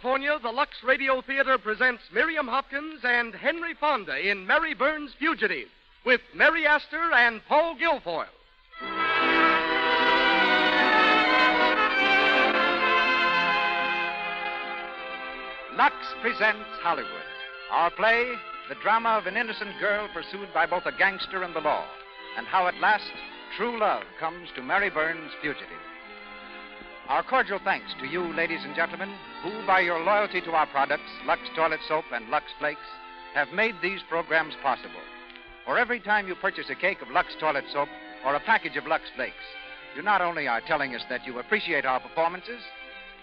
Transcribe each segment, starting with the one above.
California, the Lux Radio Theater presents Miriam Hopkins and Henry Fonda in Mary Burns' Fugitive, with Mary Astor and Paul Guilfoyle. Lux presents Hollywood. Our play, the drama of an innocent girl pursued by both a gangster and the law, and how at last true love comes to Mary Burns' Fugitive. Our cordial thanks to you, ladies and gentlemen, who, by your loyalty to our products, Lux Toilet Soap and Lux Flakes, have made these programs possible. For every time you purchase a cake of Lux Toilet Soap or a package of Lux Flakes, you not only are telling us that you appreciate our performances,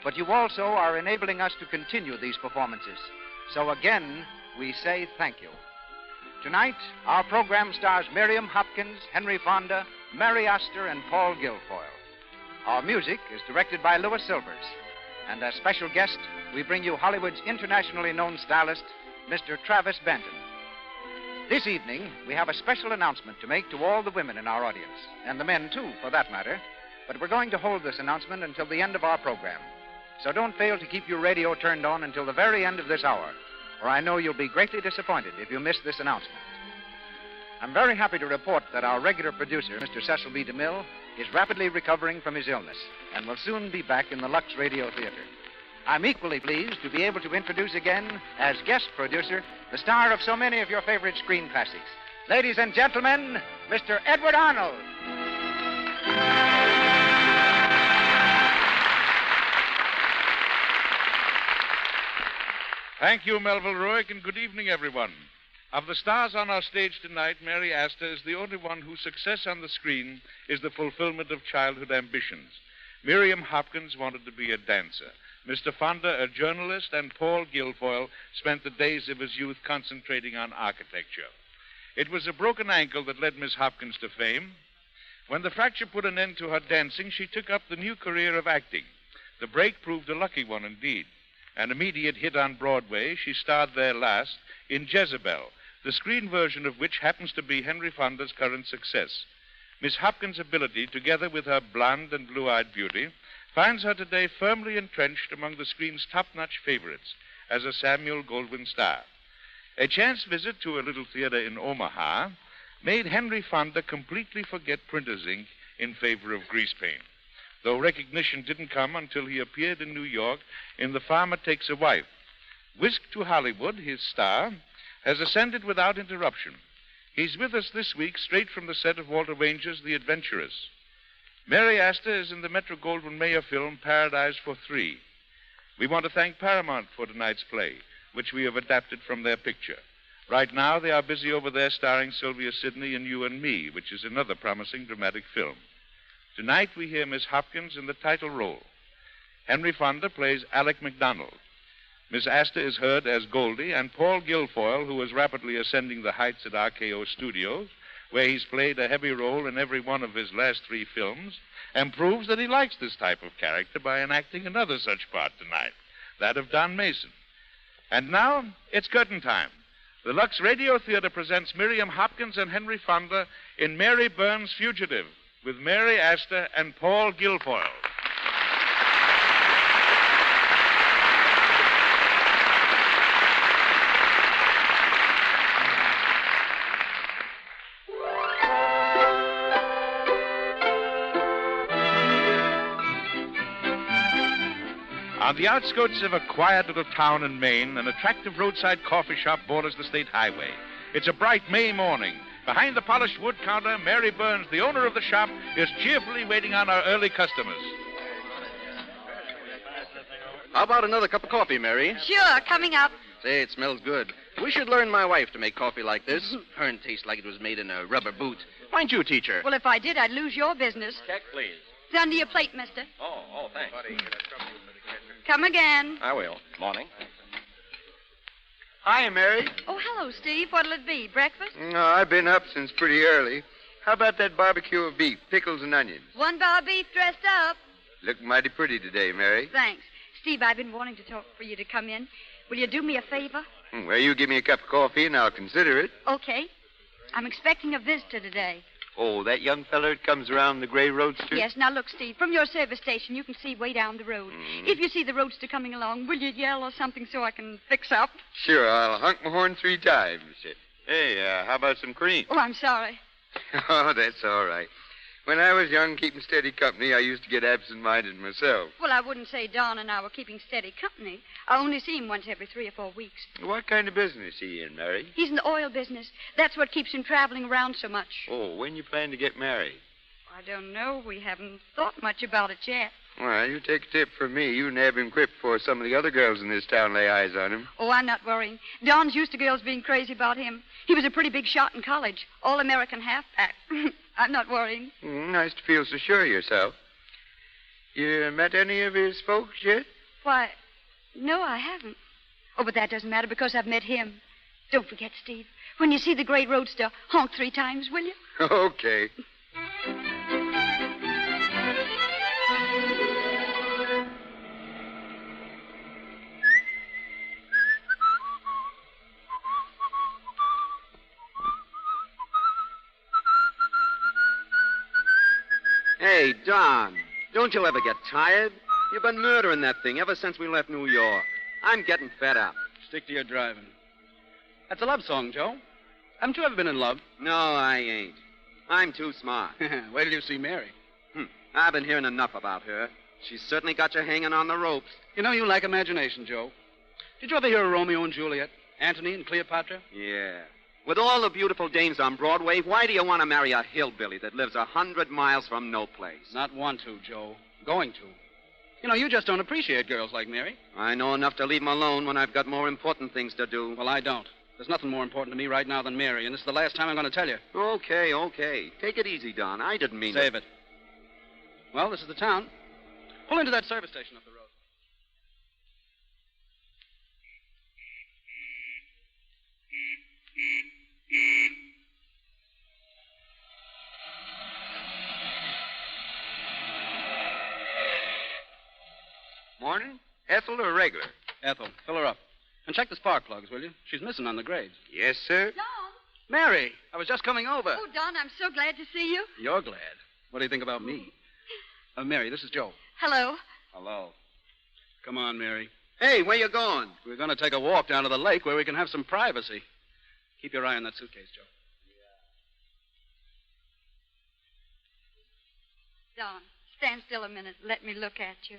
but you also are enabling us to continue these performances. So again, we say thank you. Tonight, our program stars Miriam Hopkins, Henry Fonda, Mary Astor, and Paul Guilfoyle. Our music is directed by Louis Silvers. And as special guest, we bring you Hollywood's internationally known stylist, Mr. Travis Benton. This evening, we have a special announcement to make to all the women in our audience, and the men, too, for that matter. But we're going to hold this announcement until the end of our program. So don't fail to keep your radio turned on until the very end of this hour, or I know you'll be greatly disappointed if you miss this announcement. I'm very happy to report that our regular producer, Mr. Cecil B. DeMille, is rapidly recovering from his illness and will soon be back in the Lux Radio Theater. I'm equally pleased to be able to introduce again, as guest producer, the star of so many of your favorite screen classics. Ladies and gentlemen, Mr. Edward Arnold. Thank you, Melville Ruick, and good evening, everyone. Of the stars on our stage tonight, Mary Astor is the only one whose success on the screen is the fulfillment of childhood ambitions. Miriam Hopkins wanted to be a dancer. Mr. Fonda, a journalist, and Paul Guilfoyle spent the days of his youth concentrating on architecture. It was a broken ankle that led Miss Hopkins to fame. When the fracture put an end to her dancing, she took up the new career of acting. The break proved a lucky one indeed. An immediate hit on Broadway, she starred there last in Jezebel, the screen version of which happens to be Henry Fonda's current success. Miss Hopkins' ability, together with her blonde and blue-eyed beauty, finds her today firmly entrenched among the screen's top-notch favorites as a Samuel Goldwyn star. A chance visit to a little theater in Omaha made Henry Fonda completely forget printer's ink in favor of grease paint, though recognition didn't come until he appeared in New York in The Farmer Takes a Wife. Whisked to Hollywood, his star has ascended without interruption. He's with us this week straight from the set of Walter Ranger's The Adventurers. Mary Astor is in the Metro-Goldwyn-Mayer film Paradise for Three. We want to thank Paramount for tonight's play, which we have adapted from their picture. Right now, they are busy over there starring Sylvia Sidney in You and Me, which is another promising dramatic film. Tonight, we hear Miss Hopkins in the title role. Henry Fonda plays Alec MacDonald. Miss Astor is heard as Goldie, and Paul Guilfoyle, who is rapidly ascending the heights at RKO Studios, where he's played a heavy role in every one of his last three films, and proves that he likes this type of character by enacting another such part tonight, that of Don Mason. And now, it's curtain time. The Lux Radio Theater presents Miriam Hopkins and Henry Fonda in Mary Burns' Fugitive, with Mary Astor and Paul Guilfoyle. On the outskirts of a quiet little town in Maine, an attractive roadside coffee shop borders the state highway. It's a bright May morning. Behind the polished wood counter, Mary Burns, the owner of the shop, is cheerfully waiting on our early customers. How about another cup of coffee, Mary? Sure, coming up. Say, it smells good. We should learn my wife to make coffee like this. Hern tastes like it was made in a rubber boot. Why don't you teach her? Well, if I did, I'd lose your business. Check, please. It's under your plate, mister. Oh, thanks. Come again. I will. Morning. Hi, Mary. Oh, hello, Steve. What'll it be, breakfast? No, I've been up since pretty early. How about that barbecue of beef, pickles and onions? One bar beef dressed up. Look mighty pretty today, Mary. Thanks. Steve, I've been wanting to talk for you to come in. Will you do me a favor? Well, you give me a cup of coffee and I'll consider it. Okay. I'm expecting a visitor today. Oh, that young feller that comes around the gray roadster? Yes, now look, Steve, from your service station, you can see way down the road. If you see the roadster coming along, will you yell or something so I can fix up? Sure, I'll honk my horn 3 times. Hey, how about some cream? Oh, I'm sorry. Oh, that's all right. When I was young, keeping steady company, I used to get absent-minded myself. Well, I wouldn't say Don and I were keeping steady company. I only see him once every 3 or 4 weeks. What kind of business he in, Mary? He's in the oil business. That's what keeps him traveling around so much. Oh, when you plan to get married? I don't know. We haven't thought much about it yet. Well, you take a tip from me. You nab him quick before some of the other girls in this town lay eyes on him. Oh, I'm not worrying. Don's used to girls being crazy about him. He was a pretty big shot in college. All-American halfback. I'm not worrying. Nice to feel so sure of yourself. You met any of his folks yet? Why, no, I haven't. Oh, but that doesn't matter because I've met him. Don't forget, Steve. When you see the great roadster, honk 3 times, will you? Okay. Hey, Don, don't you ever get tired? You've been murdering that thing ever since we left New York. I'm getting fed up. Stick to your driving. That's a love song, Joe. Haven't you ever been in love? No, I ain't. I'm too smart. Wait till you see Mary. I've been hearing enough about her. She's certainly got you hanging on the ropes. You know, you lack imagination, Joe. Did you ever hear of Romeo and Juliet? Antony and Cleopatra? Yeah. With all the beautiful dames on Broadway, why do you want to marry a hillbilly that lives 100 miles from no place? Not want to, Joe. Going to. You know, you just don't appreciate girls like Mary. I know enough to leave 'em alone when I've got more important things to do. Well, I don't. There's nothing more important to me right now than Mary, and this is the last time I'm going to tell you. Okay. Take it easy, Don. I didn't mean Save it. Well, this is the town. Pull into that service station up the road. Morning? Ethel or regular? Ethel, fill her up. And check the spark plugs, will you? She's missing on the grades. Yes, sir. Don! Mary, I was just coming over. Oh, Don, I'm so glad to see you. You're glad. What do you think about me? Mary, this is Joe. Hello. Hello. Come on, Mary. Hey, where you going? We're going to take a walk down to the lake where we can have some privacy. Keep your eye on that suitcase, Joe. Don, stand still a minute. Let me look at you.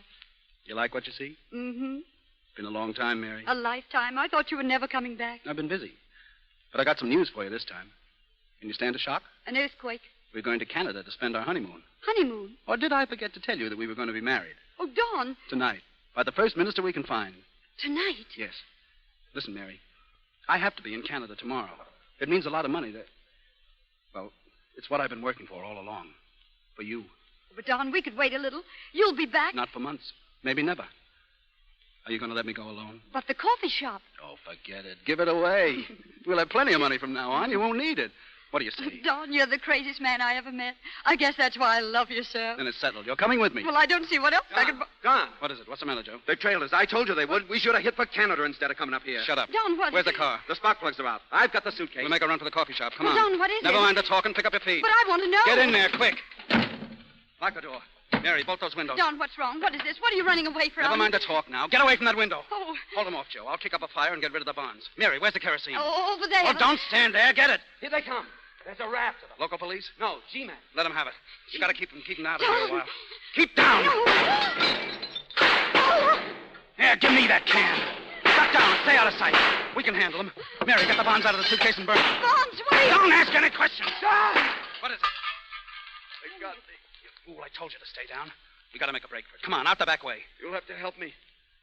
You like what you see? Mm-hmm. It's been a long time, Mary. A lifetime. I thought you were never coming back. I've been busy. But I got some news for you this time. Can you stand a shock? An earthquake. We're going to Canada to spend our honeymoon. Honeymoon. Or did I forget to tell you that we were going to be married? Oh, Don. Tonight. By the first minister we can find. Tonight. Yes. Listen, Mary. I have to be in Canada tomorrow. It means a lot of money that... Well, it's what I've been working for all along. For you. But, Don, we could wait a little. You'll be back. Not for months. Maybe never. Are you going to let me go alone? But the coffee shop. Oh, forget it. Give it away. We'll have plenty of money from now on. You won't need it. What do you say? Don, you're the craziest man I ever met. I guess that's why I love you, sir. Then it's settled. You're coming with me. Well, I don't see what else I could... Don, What is it? What's the matter, Joe? the trailers. I told you they would. We should have hit for Canada instead of coming up here. Shut up. Don, what... Where's the car? The spark plugs are out. I've got the suitcase. We'll make a run for the coffee shop. Come Well, on. Don, what is it? Never mind the talk and pick up your feet. But I want to know. Get in there, quick. Lock the door. Mary, bolt those windows. Don, what's wrong? What is this? What are you running away from? Never mind the talk now. Get away from that window. Oh, Hold them off, Joe. I'll kick up a fire and get rid of the bonds. Mary, where's the kerosene? oh, over there. Oh, don't stand there. Get it. Here they come. There's a raft of them. Local police? No, G-Man. Let them have it. You got to keep them out of here a while. Keep down. Here, give me that can. Duck down. Stay out of sight. We can handle them. Mary, get the bonds out of the suitcase and burn them. Bonds, wait. Don't ask any questions. What is it? They got me. You fool, I told you to stay down. You got to make a break for it. Come on, out the back way. You'll have to help me.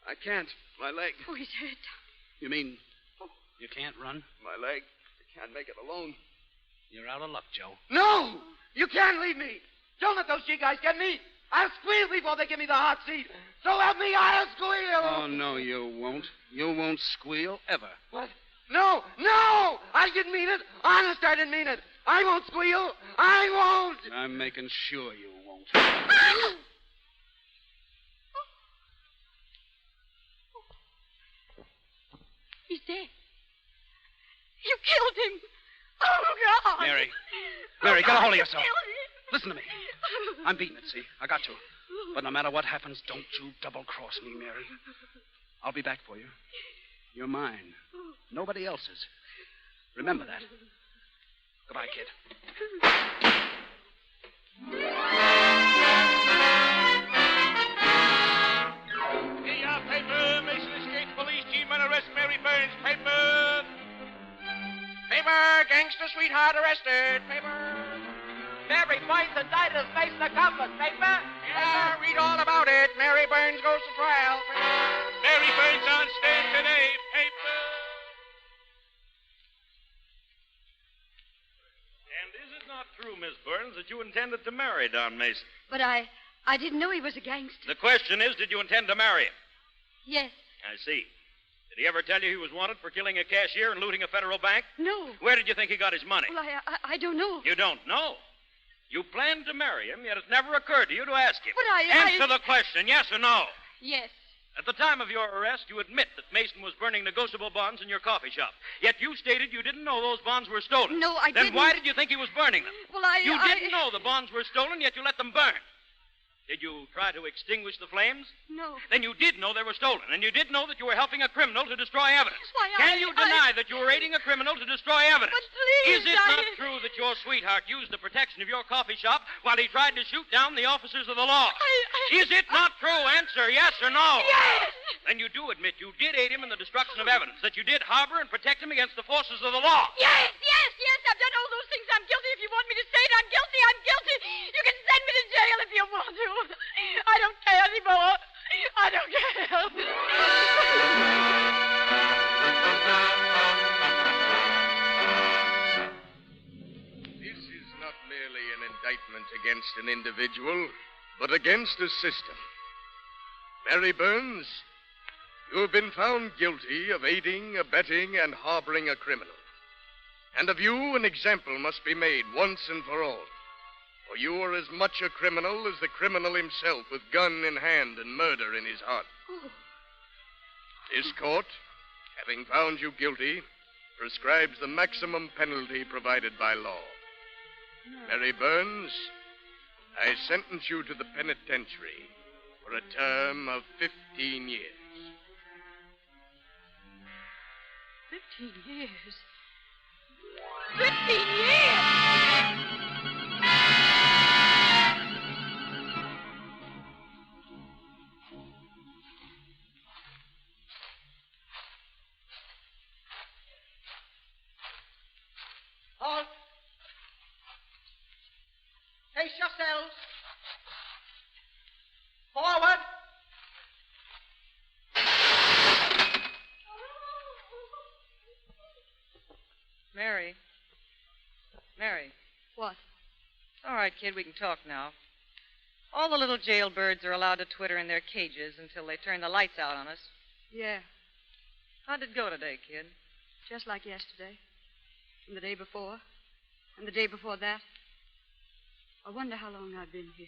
I can't. My leg. Oh, he's hurt. You mean you can't run? My leg. I can't make it alone. You're out of luck, Joe. No! You can't leave me. Don't let those G guys get me. I'll squeal before they give me the hot seat. So help me, I'll squeal. Oh, no, you won't. You won't squeal ever. What? No! I didn't mean it. Honest, I didn't mean it. I won't squeal. I won't. I'm making sure you won't. He's dead. You killed him. Oh, God. Mary, Mary, get a hold of yourself. Listen to me. I'm beating it, see? I got to. But no matter what happens, don't you double-cross me, Mary. I'll be back for you. You're mine. Nobody else's. Remember that. Goodbye, kid. Here, paper. Mason escaped police team and arrest Mary Burns. Paper. Paper, gangster sweetheart arrested. Paper. Mary finds indicted as Mason accomplice. Paper. Yeah, read all about it. Mary Burns goes to trial. Mary Burns on stand today. Paper. And is it not true, Miss Burns, that you intended to marry Don Mason? But I didn't know he was a gangster. The question is, did you intend to marry him? Yes. I see. Did he ever tell you he was wanted for killing a cashier and looting a federal bank? No. Where did you think he got his money? Well, I don't know. You don't know? You planned to marry him, yet it never occurred to you to ask him. But Answer the question, yes or no. Yes. At the time of your arrest, you admit that Mason was burning negotiable bonds in your coffee shop. Yet you stated you didn't know those bonds were stolen. No, I Then didn't. why did you think he was burning them? Well, You didn't know the bonds were stolen, yet you let them burn. Did you try to extinguish the flames? No. Then you did know they were stolen, and you did know that you were helping a criminal to destroy evidence. Why, Can you deny that you were aiding a criminal to destroy evidence? But please, Is it not true that your sweetheart used the protection of your coffee shop while he tried to shoot down the officers of the law? Is it not true? Answer yes or no. Yes! Then you do admit you did aid him in the destruction of evidence, that you did harbor and protect him against the forces of the law. Yes! I've done all those things. I'm guilty. If you want me to say it, I'm guilty. You can send me to jail if you want to. I don't care anymore. I don't care. This is not merely an indictment against an individual, but against a system. Mary Burns, you have been found guilty of aiding, abetting, and harboring a criminal. And of you, an example must be made once and for all. For you are as much a criminal as the criminal himself, with gun in hand and murder in his heart. This court, having found you guilty, prescribes the maximum penalty provided by law. Mary Burns, I sentence you to the penitentiary for a term of 15 years. 15 years? 15 years! Halt. Face yourselves. Forward. Mary. Mary. What? All right, kid, we can talk now. All the little jailbirds are allowed to twitter in their cages until they turn the lights out on us. Yeah, How'd it go today, kid? just like yesterday. And the day before. And the day before that. I wonder how long I've been here.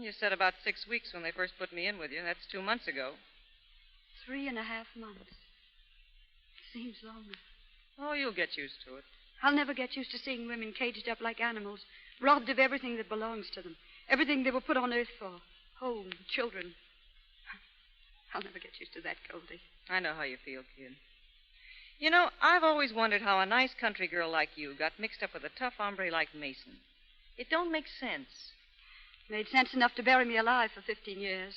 You said about 6 weeks when they first put me in with you. That's 2 months ago. 3.5 months. Seems longer. Oh, you'll get used to it. I'll never get used to seeing women caged up like animals, robbed of everything that belongs to them, everything they were put on earth for. Home, children. I'll never get used to that, Goldie. I know how you feel, kid. You know, I've always wondered how a nice country girl like you got mixed up with a tough hombre like Mason. It don't make sense. Made sense enough to bury me alive for 15 years.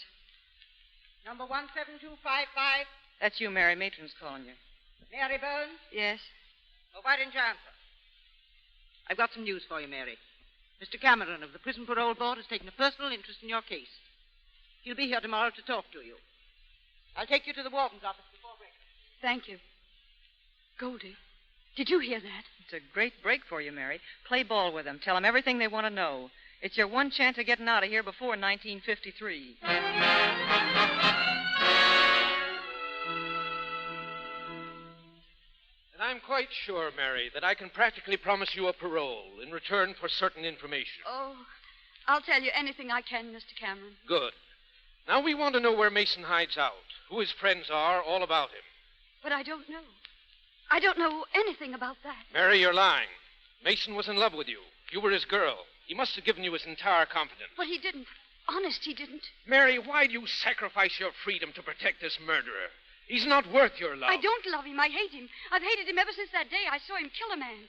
Number 17255. That's you, Mary. Matron's calling you. Mary Burns. Yes? Oh, why didn't you answer? I've got some news for you, Mary. Mr. Cameron of the Prison Parole Board has taken a personal interest in your case. He'll be here tomorrow to talk to you. I'll take you to the warden's office before breakfast. Thank you. Goldie, did you hear that? It's a great break for you, Mary. Play ball with them. Tell them everything they want to know. It's your one chance of getting out of here before 1953. And I'm quite sure, Mary, that I can practically promise you a parole in return for certain information. Oh, I'll tell you anything I can, Mr. Cameron. Good. Now we want to know where Mason hides out, who his friends are, all about him. But I don't know. I don't know anything about that. Mary, you're lying. Mason was in love with you. You were his girl. He must have given you his entire confidence. But he didn't. Honest, he didn't. Mary, why do you sacrifice your freedom to protect this murderer? He's not worth your love. I don't love him. I hate him. I've hated him ever since that day I saw him kill a man.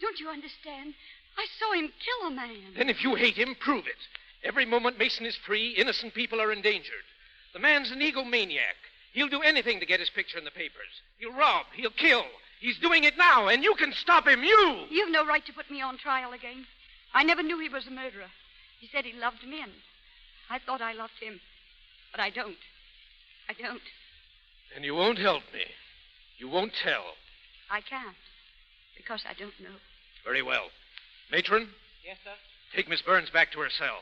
Don't you understand? I saw him kill a man. Then if you hate him, prove it. Every moment Mason is free, innocent people are endangered. The man's an egomaniac. He'll do anything to get his picture in the papers. He'll rob. He'll kill. He's doing it now, and you can stop him. You've no right to put me on trial again. I never knew he was a murderer. He said he loved me, and I thought I loved him. But I don't. I don't. Then you won't help me. You won't tell. I can't, because I don't know. Very well. Matron? Yes, sir? Take Miss Burns back to her cell.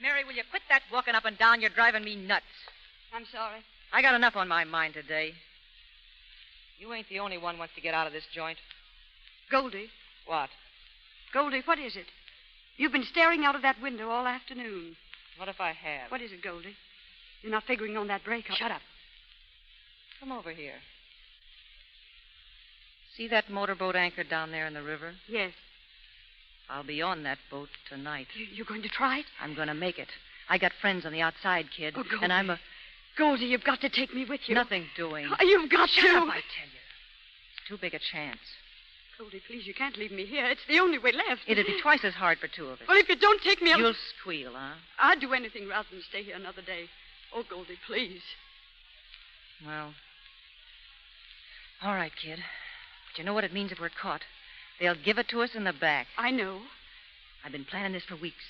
Mary, will you quit that walking up and down? You're driving me nuts. I'm sorry. I got enough on my mind today. You ain't the only one wants to get out of this joint. Goldie. What? Goldie, what is it? You've been staring out of that window all afternoon. What if I have? What is it, Goldie? You're not figuring on that breakup. Shut up. Come over here. See that motorboat anchored down there in the river? Yes. I'll be on that boat tonight. You're going to try it? I'm going to make it. I got friends on the outside, kid. Oh, Goldie. And I'm a... Goldie, you've got to take me with you. Nothing doing. You've got Shut to. up, I tell you. It's too big a chance. Goldie, please, you can't leave me here. It's the only way left. It'd be twice as hard for two of us. Well, if you don't take me... You'll squeal, huh? I'd do anything rather than stay here another day. Oh, Goldie, please. Well, all right, kid. But you know what it means if we're caught? They'll give it to us in the back. I know. I've been planning this for weeks.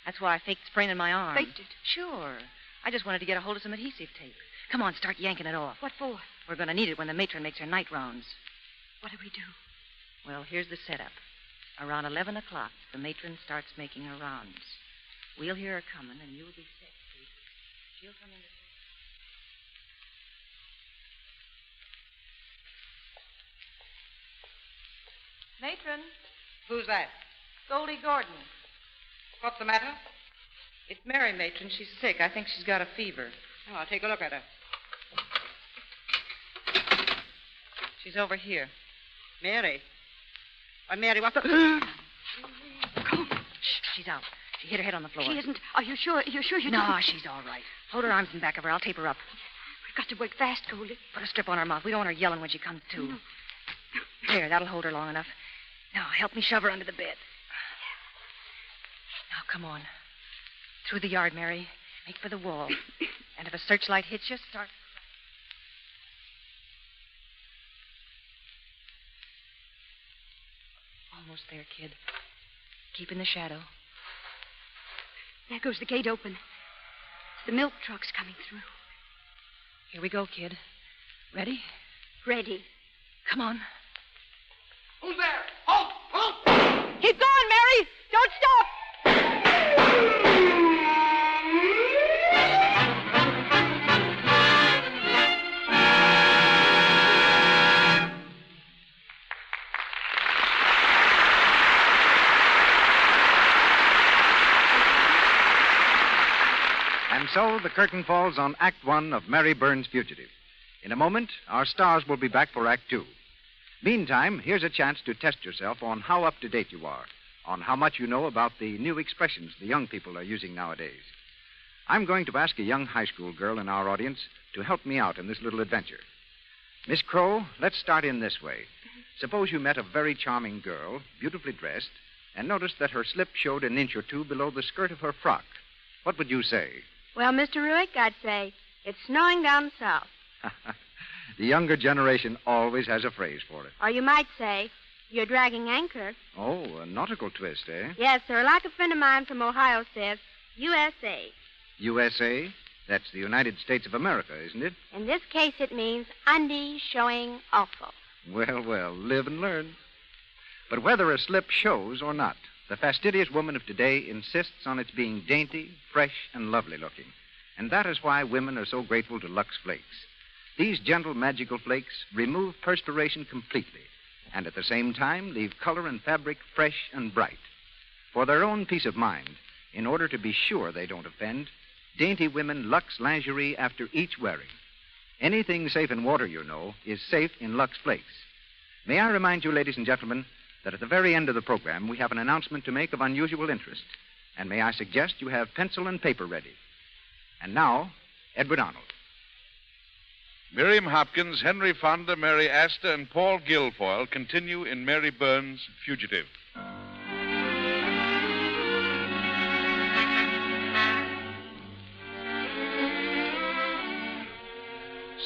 That's why I faked spraining my arm. Faked it? Sure. I just wanted to get a hold of some adhesive tape. Come on, start yanking it off. What for? We're going to need it when the matron makes her night rounds. What do we do? Well, here's the setup. Around 11 o'clock, the matron starts making her rounds. We'll hear her coming, and you'll be set, please. She'll come in to... Matron. Who's that? Goldie Gordon. What's the matter? It's Mary, matron. She's sick. I think she's got a fever. Oh, I'll take a look at her. She's over here. Mary. Why, Mary, what the... Shh, she's out. She hit her head on the floor. She isn't. Are you sure? You're sure you No, didn't? she's all right. Hold her arms in back of her. I'll tape her up. We've got to work fast, Goldie. Put a strip on her mouth. We don't want her yelling when she comes to. No. There, that'll hold her long enough. Now, help me shove her under the bed. Now, come on. Through the yard, Mary. Make for the wall. And if a searchlight hits you, start... Almost there, kid. Keep in the shadow. There goes the gate open. The milk truck's coming through. Here we go, kid. Ready? Ready. Come on. Who's there? Halt! Halt! Keep going, Mary! Don't stop! And so the curtain falls on Act One of Mary Burns' Fugitive. In a moment, our stars will be back for Act Two. Meantime, here's a chance to test yourself on how up to date you are, on how much you know about the new expressions the young people are using nowadays. I'm going to ask a young high school girl in our audience to help me out in this little adventure. Miss Crow, let's start in this way. Suppose you met a very charming girl, beautifully dressed, and noticed that her slip showed an inch or two below the skirt of her frock. What would you say? Well, Mr. Ruick, I'd say, it's snowing down south. The younger generation always has a phrase for it. Or you might say, you're dragging anchor. Oh, a nautical twist, eh? Yes, sir. Like a friend of mine from Ohio says, USA. USA? That's the United States of America, isn't it? In this case, it means undies showing awful. Well, well, live and learn. But whether a slip shows or not, the fastidious woman of today insists on its being dainty, fresh, and lovely looking. And that is why women are so grateful to Lux Flakes. These gentle, magical flakes remove perspiration completely, and at the same time leave color and fabric fresh and bright. For their own peace of mind, in order to be sure they don't offend, dainty women Lux lingerie after each wearing. Anything safe in water, you know, is safe in Lux Flakes. May I remind you, ladies and gentlemen, that at the very end of the program, we have an announcement to make of unusual interest. And may I suggest you have pencil and paper ready. And now, Edward Arnold. Miriam Hopkins, Henry Fonda, Mary Astor, and Paul Guilfoyle continue in Mary Burns' Fugitive.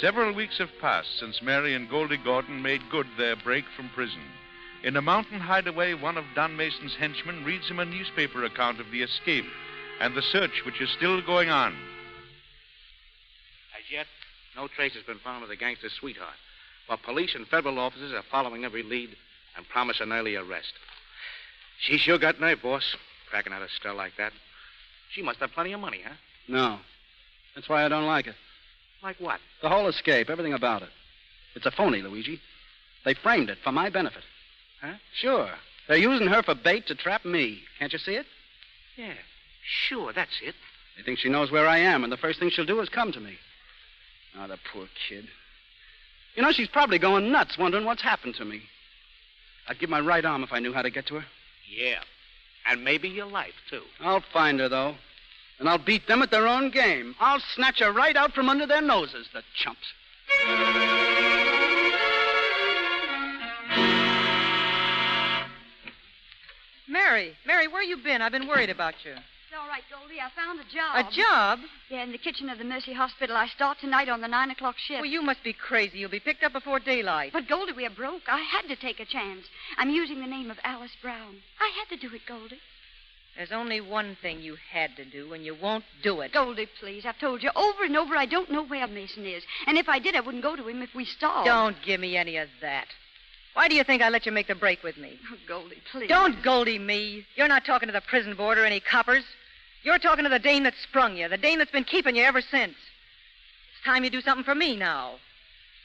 Several weeks have passed since Mary and Goldie Gordon made good their break from prison. In a mountain hideaway, one of Don Mason's henchmen reads him a newspaper account of the escape and the search which is still going on. As yet, no trace has been found of the gangster's sweetheart, but police and federal officers are following every lead and promise an early arrest. She sure got nerve, boss, cracking out a stir like that. She must have plenty of money, huh? No. That's why I don't like it. Like what? The whole escape, everything about it. It's a phony, Luigi. They framed it for my benefit. Huh? Sure. They're using her for bait to trap me. Can't you see it? Yeah, sure, that's it. They think she knows where I am, and the first thing she'll do is come to me. Ah, the poor kid. You know, she's probably going nuts wondering what's happened to me. I'd give my right arm if I knew how to get to her. Yeah, and maybe your life, too. I'll find her, though. And I'll beat them at their own game. I'll snatch her right out from under their noses, the chumps. Mary, where you been? I've been worried about you. It's all right, Goldie. I found a job. A job? Yeah, in the kitchen of the Mercy Hospital. I start tonight on the 9 o'clock shift. Well, you must be crazy. You'll be picked up before daylight. But, Goldie, we are broke. I had to take a chance. I'm using the name of Alice Brown. I had to do it, Goldie. There's only one thing you had to do, and you won't do it. Goldie, please. I've told you over and over I don't know where Mason is. And if I did, I wouldn't go to him if we starved. Don't give me any of that. Why do you think I let you make the break with me? Oh, Goldie, please. Don't Goldie me. You're not talking to the prison board or any coppers. You're talking to the dame that sprung you, the dame that's been keeping you ever since. It's time you do something for me now.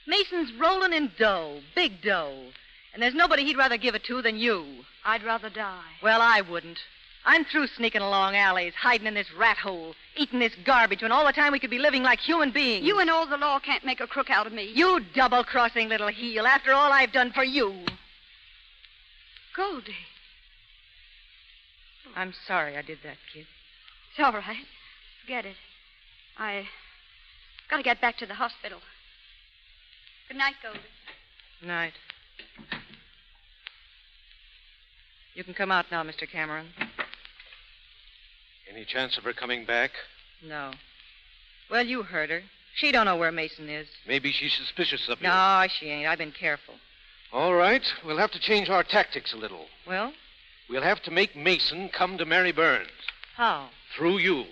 Mason's rolling in dough, big dough. And there's nobody he'd rather give it to than you. I'd rather die. Well, I wouldn't. I'm through sneaking along alleys, hiding in this rat hole, eating this garbage, when all the time we could be living like human beings. You and all the law can't make a crook out of me. You double-crossing little heel, after all I've done for you. Goldie. I'm sorry I did that, kid. It's all right. Forget it. I got to get back to the hospital. Good night, Goldie. Night. You can come out now, Mr. Cameron. Any chance of her coming back? No. Well, you heard her. She don't know where Mason is. Maybe she's suspicious of you. No, she ain't. I've been careful. All right. We'll have to change our tactics a little. Well? We'll have to make Mason come to Mary Burns. How? Through you.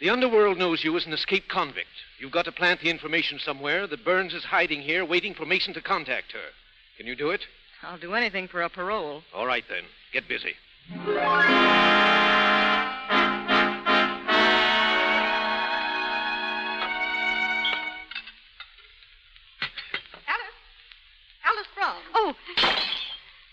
The underworld knows you as an escaped convict. You've got to plant the information somewhere that Burns is hiding here, waiting for Mason to contact her. Can you do it? I'll do anything for a parole. All right, then. Get busy. Alice Brown. Oh,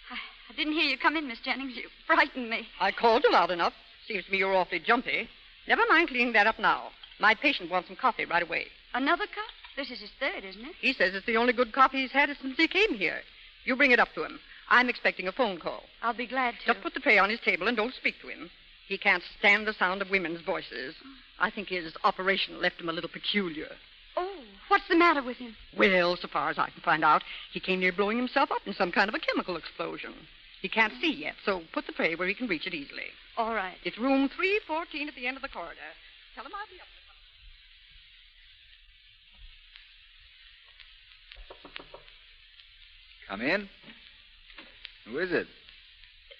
I didn't hear you come in, Miss Jennings. You frightened me. I called you loud enough. Seems to me you're awfully jumpy. Never mind cleaning that up now. My patient wants some coffee right away. Another cup? This is his third, isn't it? He says it's the only good coffee he's had since he came here. You bring it up to him. I'm expecting a phone call. I'll be glad to. Just put the tray on his table and don't speak to him. He can't stand the sound of women's voices. I think his operation left him a little peculiar. Oh, what's the matter with him? Well, so far as I can find out, he came near blowing himself up in some kind of a chemical explosion. He can't see yet, so put the tray where he can reach it easily. All right. It's room 314 at the end of the corridor. Tell him I'll be up to Come in. Who is it?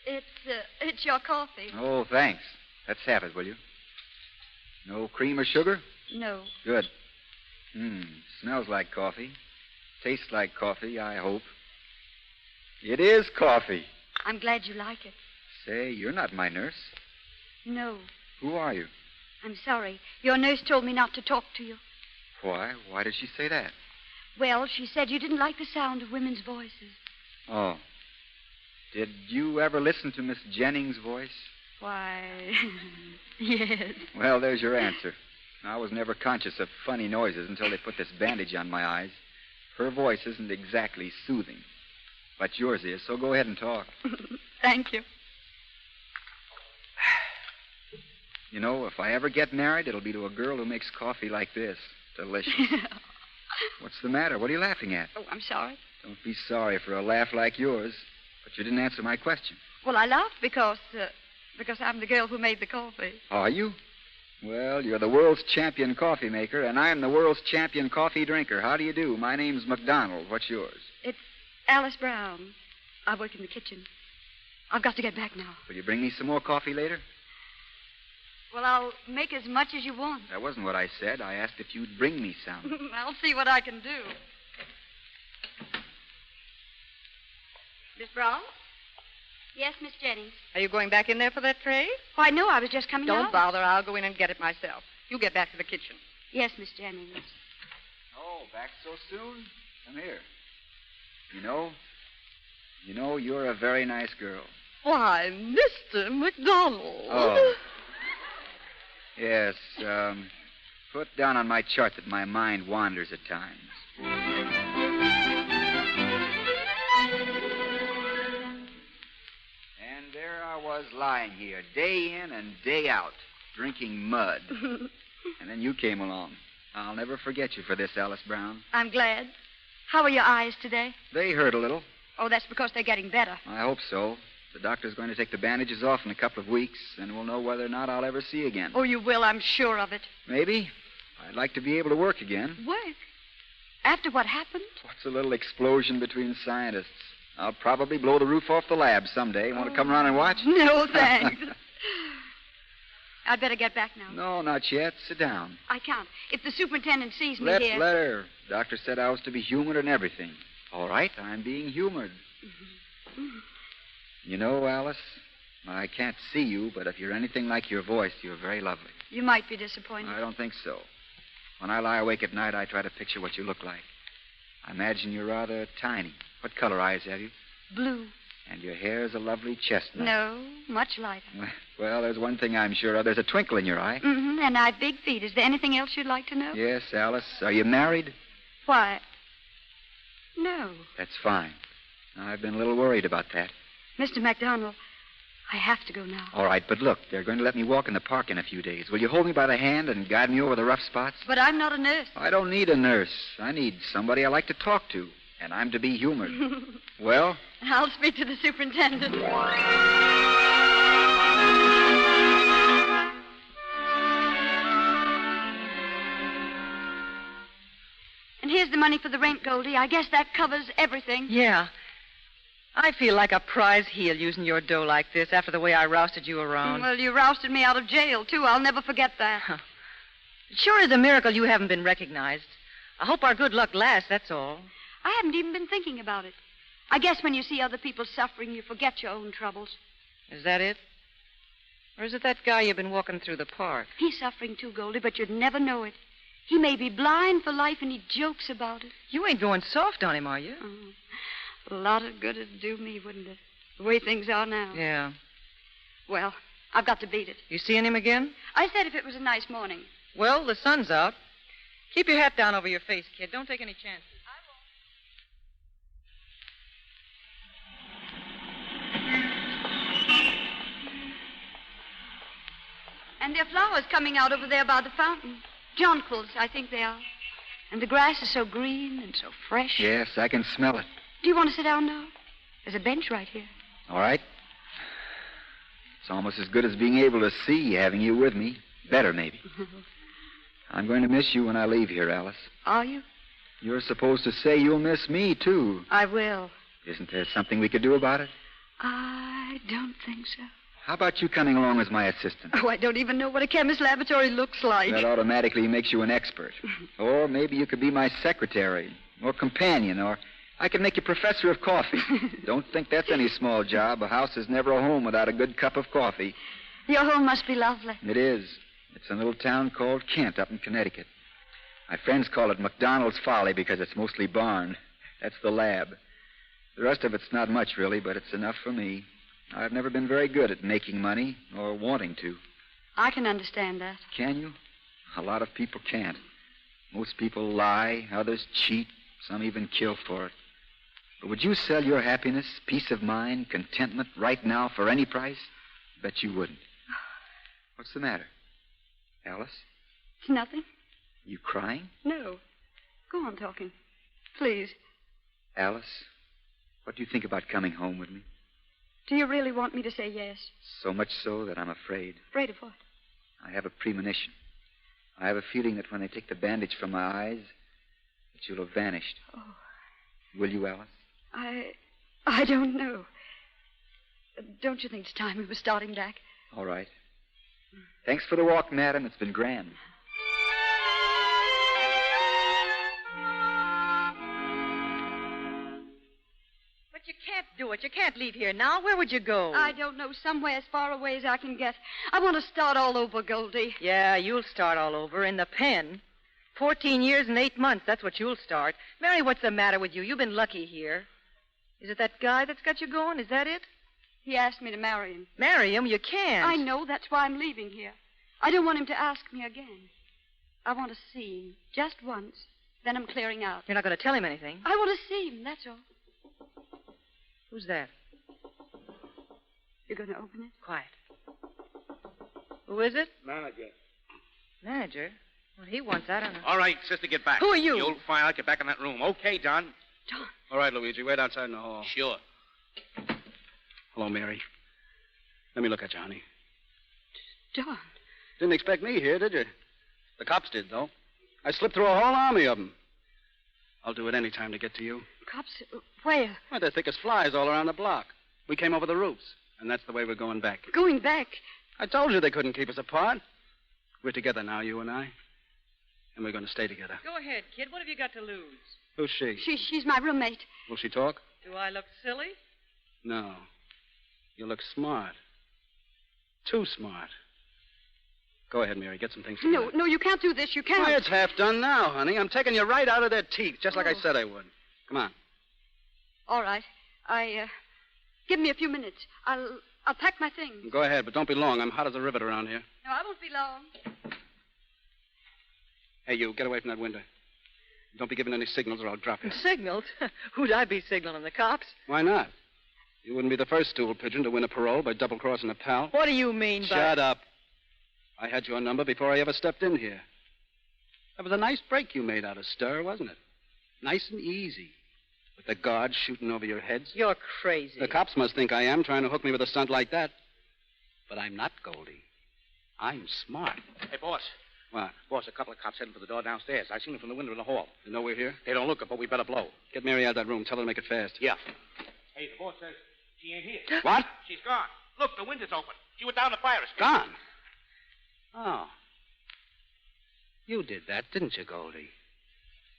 It's your coffee. Oh, thanks. Let's have it, will you? No cream or sugar? No. Good. Smells like coffee. Tastes like coffee, I hope. It is coffee. I'm glad you like it. Say, you're not my nurse. No. Who are you? I'm sorry. Your nurse told me not to talk to you. Why? Why did she say that? Well, she said you didn't like the sound of women's voices. Oh. Did you ever listen to Miss Jennings' voice? Why, yes. Well, there's your answer. I was never conscious of funny noises until they put this bandage on my eyes. Her voice isn't exactly soothing, but yours is, so go ahead and talk. Thank you. You know, if I ever get married, it'll be to a girl who makes coffee like this. Delicious. What's the matter? What are you laughing at? Oh, I'm sorry. Don't be sorry for a laugh like yours. But you didn't answer my question. Well, I laughed because I'm the girl who made the coffee. Are you? Well, you're the world's champion coffee maker, and I'm the world's champion coffee drinker. How do you do? My name's McDonald. What's yours? It's Alice Brown. I work in the kitchen. I've got to get back now. Will you bring me some more coffee later? Well, I'll make as much as you want. That wasn't what I said. I asked if you'd bring me some. I'll see what I can do. Miss Brown? Yes, Miss Jennings. Are you going back in there for that tray? Why, no, I was just coming out. Don't bother. I'll go in and get it myself. You get back to the kitchen. Yes, Miss Jennings. Oh, back so soon? Come here. You know, you're a very nice girl. Why, Mr. McDonald. Oh. Yes, put down on my chart that my mind wanders at times. And there I was lying here, day in and day out, drinking mud. And then you came along. I'll never forget you for this, Alice Brown. I'm glad. How are your eyes today? They hurt a little. Oh, that's because they're getting better. I hope so. The doctor's going to take the bandages off in a couple of weeks, and we'll know whether or not I'll ever see again. Oh, you will, I'm sure of it. Maybe. I'd like to be able to work again. Work? After what happened? What's a little explosion between scientists? I'll probably blow the roof off the lab someday. Want to come around and watch? No, thanks. I'd better get back now. No, not yet. Sit down. I can't. If the superintendent sees me Let here... her. Doctor said I was to be humored in everything. All right, I'm being humored. You know, Alice, I can't see you, but if you're anything like your voice, you're very lovely. You might be disappointed. I don't think so. When I lie awake at night, I try to picture what you look like. I imagine you're rather tiny. What color eyes have you? Blue. And your hair is a lovely chestnut. No, much lighter. Well, there's one thing I'm sure of. There's a twinkle in your eye. Mm-hmm, and I've big feet. Is there anything else you'd like to know? Yes, Alice. Are you married? Why? No. That's fine. I've been a little worried about that. Mr. MacDonald, I have to go now. All right, but look, they're going to let me walk in the park in a few days. Will you hold me by the hand and guide me over the rough spots? But I'm not a nurse. I don't need a nurse. I need somebody I like to talk to, and I'm to be humored. Well? I'll speak to the superintendent. And here's the money for the rent, Goldie. I guess that covers everything. Yeah. I feel like a prize heel using your dough like this after the way I rousted you around. Well, you rousted me out of jail, too. I'll never forget that. It sure is a miracle you haven't been recognized. I hope our good luck lasts, that's all. I haven't even been thinking about it. I guess when you see other people suffering, you forget your own troubles. Is that it? Or is it that guy you've been walking through the park? He's suffering too, Goldie, but you'd never know it. He may be blind for life, and he jokes about it. You ain't going soft on him, are you? A lot of good it'd do me, wouldn't it? The way things are now. Yeah. Well, I've got to beat it. You seeing him again? I said if it was a nice morning. Well, the sun's out. Keep your hat down over your face, kid. Don't take any chances. And there are flowers coming out over there by the fountain. Jonquils, I think they are. And the grass is so green and so fresh. Yes, I can smell it. Do you want to sit down now? There's a bench right here. All right. It's almost as good as being able to see having you with me. Better, maybe. I'm going to miss you when I leave here, Alice. Are you? You're supposed to say you'll miss me, too. I will. Isn't there something we could do about it? I don't think so. How about you coming along as my assistant? Oh, I don't even know what a chemist's laboratory looks like. That automatically makes you an expert. Or maybe you could be my secretary or companion, or I could make you professor of coffee. Don't think that's any small job. A house is never a home without a good cup of coffee. Your home must be lovely. It is. It's a little town called Kent up in Connecticut. My friends call it McDonald's Folly because it's mostly barn. That's the lab. The rest of it's not much, really, but it's enough for me. I've never been very good at making money or wanting to. I can understand that. Can you? A lot of people can't. Most people lie, others cheat, some even kill for it. But would you sell your happiness, peace of mind, contentment right now for any price? Bet you wouldn't. What's the matter? Alice? It's nothing. You crying? No. Go on talking. Please. Alice, what do you think about coming home with me? Do you really want me to say yes? So much so that I'm afraid. Afraid of what? I have a premonition. I have a feeling that when they take the bandage from my eyes, that you'll have vanished. Oh. Will you, Alice? I don't know. Don't you think it's time we were starting back? All right. Thanks for the walk, madam. It's been grand. But you can't do it. You can't leave here now. Where would you go? I don't know. Somewhere as far away as I can get. I want to start all over, Goldie. Yeah, you'll start all over in the pen. 14 years and 8 months. That's what you'll start. Mary, what's the matter with you? You've been lucky here. Is it that guy that's got you going? Is that it? He asked me to marry him. Marry him? You can't. I know. That's why I'm leaving here. I don't want him to ask me again. I want to see him just once. Then I'm clearing out. You're not going to tell him anything? I want to see him, that's all. Who's that? You're going to open it? Quiet. Who is it? Manager. Manager? What he wants, I don't know. All right, sister, get back. Who are you? You'll find out. Get back in that room. Okay, Don? Don. All right, Luigi. Wait outside in the hall. Sure. Hello, Mary. Let me look at you, honey. Don. Didn't expect me here, did you? The cops did, though. I slipped through a whole army of them. I'll do it any time to get to you. Cops? Where? Well, they're thick as flies all around the block. We came over the roofs, and that's the way we're going back. Going back? I told you they couldn't keep us apart. We're together now, you and I. And we're going to stay together. Go ahead, kid. What have you got to lose? Who's she? She's my roommate. Will she talk? Do I look silly? No. You look smart. Too smart. Go ahead, Mary. Get some things together. No, you can't do this. You can't. Why, it's half done now, honey. I'm taking you right out of their teeth, just like I said I would. Come on. All right. Give me a few minutes. I'll pack my things. Go ahead, but don't be long. I'm hot as a rivet around here. No, I won't be long. Hey, you, get away from that window. Don't be giving any signals or I'll drop you. Signaled? Who'd I be signaling? The cops? Why not? You wouldn't be the first stool pigeon to win a parole by double-crossing a pal. What do you mean by... Shut up. I had your number before I ever stepped in here. That was a nice break you made out of stir, wasn't it? Nice and easy. With the guards shooting over your heads. You're crazy. The cops must think I am, trying to hook me with a stunt like that. But I'm not, Goldie. I'm smart. Hey, boss. What? Boss, a couple of cops heading for the door downstairs. I seen them from the window in the hall. They know we're here? They don't look it, but we better blow. Get Mary out of that room. Tell her to make it fast. Yeah. Hey, the boss says she ain't here. What? She's gone. Look, the window's open. She went down the fire escape. Gone? Oh. You did that, didn't you, Goldie?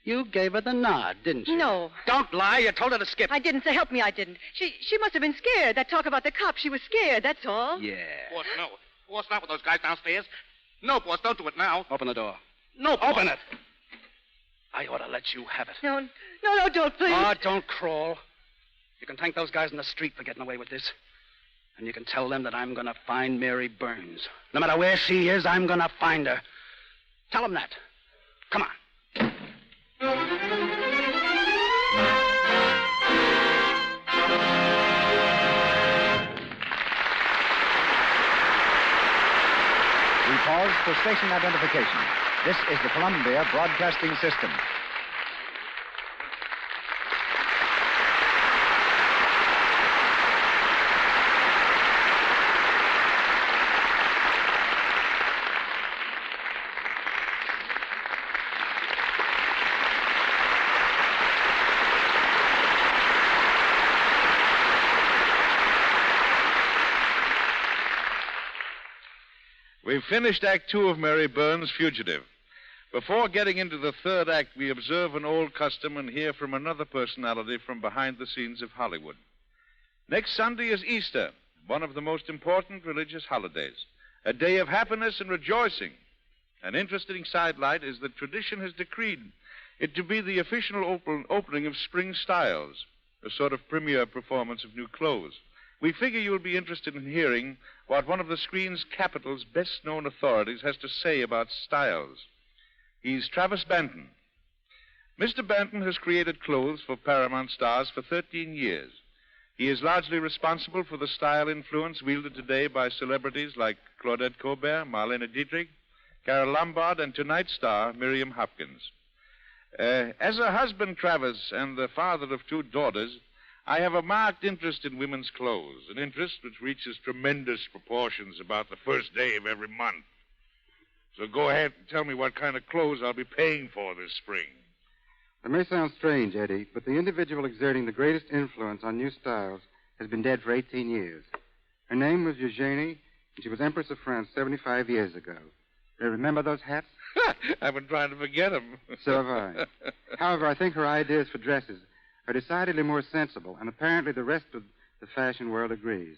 You gave her the nod, didn't you? No. Don't lie. You told her to skip. I didn't. Say, help me, I didn't. She must have been scared. That talk about the cops, she was scared, that's all. Yeah. Boss, no. Boss, not with those guys downstairs. No, boss, don't do it now. Open the door. No, boss. Open it. I ought to let you have it. No, don't, please. Oh, don't crawl. You can thank those guys in the street for getting away with this. And you can tell them that I'm going to find Mary Burns. No matter where she is, I'm going to find her. Tell them that. Come on. We pause for station identification. This is the Columbia Broadcasting System. We've finished Act 2 of Mary Burns' Fugitive. Before getting into the third act, we observe an old custom and hear from another personality from behind the scenes of Hollywood. Next Sunday is Easter, one of the most important religious holidays, a day of happiness and rejoicing. An interesting sidelight is that tradition has decreed it to be the official opening of spring styles, a sort of premiere performance of new clothes. We figure you'll be interested in hearing what one of the screen's capital's best-known authorities has to say about styles. He's Travis Banton. Mr. Banton has created clothes for Paramount stars for 13 years. He is largely responsible for the style influence wielded today by celebrities like Claudette Colbert, Marlene Dietrich, Carole Lombard, and tonight's star, Miriam Hopkins. As a husband, Travis, and the father of 2 daughters, I have a marked interest in women's clothes, an interest which reaches tremendous proportions about the first day of every month. So go ahead and tell me what kind of clothes I'll be paying for this spring. It may sound strange, Eddie, but the individual exerting the greatest influence on new styles has been dead for 18 years. Her name was Eugenie, and she was Empress of France 75 years ago. Do you remember those hats? I've been trying to forget them. So have I. However, I think her ideas for dresses are decidedly more sensible, and apparently the rest of the fashion world agrees.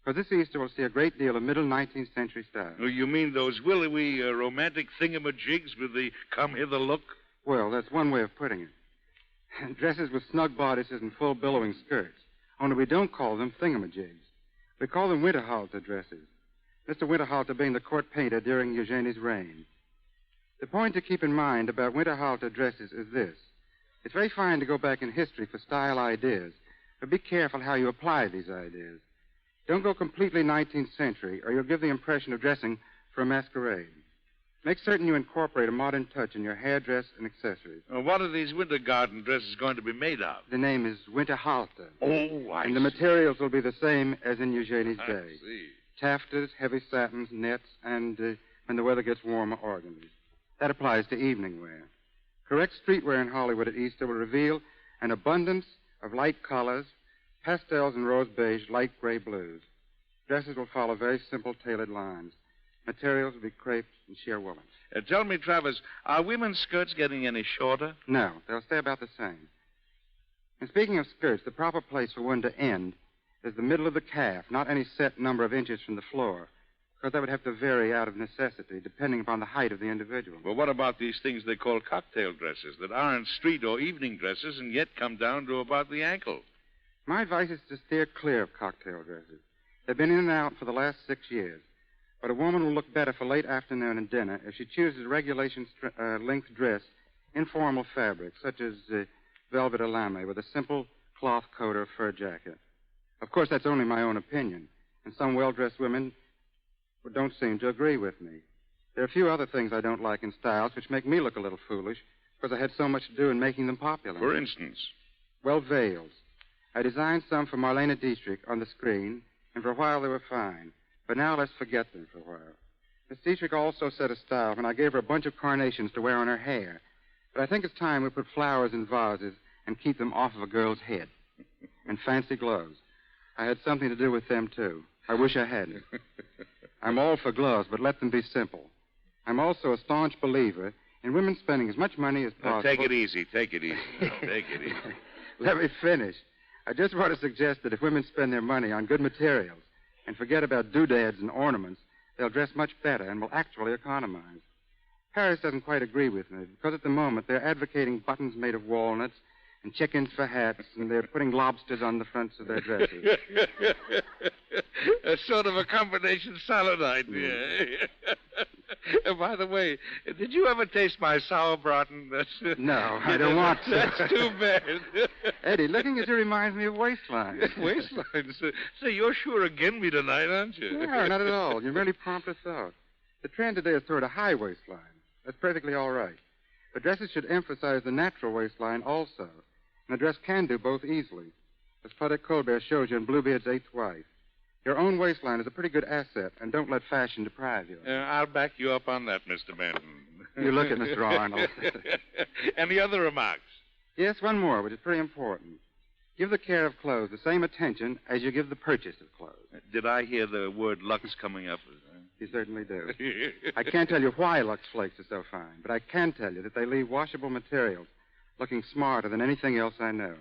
For this Easter, we'll see a great deal of middle 19th century style. Oh, you mean those willowy, romantic thingamajigs with the come-hither look? Well, that's one way of putting it. Dresses with snug bodices and full billowing skirts. Only we don't call them thingamajigs. We call them winterhalter dresses. Mr. Winterhalter being the court painter during Eugenie's reign. The point to keep in mind about winterhalter dresses is this. It's very fine to go back in history for style ideas, but be careful how you apply these ideas. Don't go completely 19th century, or you'll give the impression of dressing for a masquerade. Make certain you incorporate a modern touch in your hair, dress, and accessories. What are these winter garden dresses going to be made of? The name is Winterhalter. Oh, I see. And the materials will be the same as in Eugenie's I day. see. Taffetas, heavy satins, nets, and, when the weather gets warmer, organdies. That applies to evening wear. Correct streetwear in Hollywood at Easter will reveal an abundance of light colors, pastels and rose beige, light gray blues. Dresses will follow very simple tailored lines. Materials will be crepe and sheer woolen. Tell me, Travis, are women's skirts getting any shorter? No, they'll stay about the same. And speaking of skirts, the proper place for one to end is the middle of the calf, not any set number of inches from the floor, because that would have to vary out of necessity, depending upon the height of the individual. Well, what about these things they call cocktail dresses that aren't street or evening dresses and yet come down to about the ankle? My advice is to steer clear of cocktail dresses. They've been in and out for the last 6 years. But a woman will look better for late afternoon and dinner if she chooses a regulation length dress in formal fabrics, such as velvet or lame, with a simple cloth coat or a fur jacket. Of course, that's only my own opinion, and some well-dressed women don't seem to agree with me. There are a few other things I don't like in styles which make me look a little foolish because I had so much to do in making them popular. For instance? Well, veils. I designed some for Marlene Dietrich on the screen, and for a while they were fine. But now let's forget them for a while. Miss Dietrich also set a style when I gave her a bunch of carnations to wear on her hair. But I think it's time we put flowers in vases and keep them off of a girl's head. And fancy gloves. I had something to do with them, too. I wish I hadn't. I'm all for gloves, but let them be simple. I'm also a staunch believer in women spending as much money as possible. Take it easy. Take it easy. Take it easy. Let me finish. I just want to suggest that if women spend their money on good materials and forget about doodads and ornaments, they'll dress much better and will actually economize. Paris doesn't quite agree with me because at the moment they're advocating buttons made of walnuts and chickens for hats, and they're putting lobsters on the fronts of their dresses. A sort of a combination salad idea. By the way, did you ever taste my sauerbraten? No, I don't want to. That's too bad. Eddie, looking at you reminds me of waistlines. Waistlines? Say, you're sure again me tonight, aren't you? No, not at all. You merely prompt a thought. The trend today is toward a high waistline. That's perfectly all right. But dresses should emphasize the natural waistline also. And a dress can do both easily, as Claudette Colbert shows you in Bluebeard's Eighth Wife. Your own waistline is a pretty good asset, and don't let fashion deprive you. I'll back you up on that, Mr. Benton. You look at Mr. Arnold. Any other remarks? Yes, one more, which is pretty important. Give the care of clothes the same attention as you give the purchase of clothes. Did I hear the word Lux coming up? You certainly do. I can't tell you why Lux Flakes are so fine, but I can tell you that they leave washable materials looking smarter than anything else I know.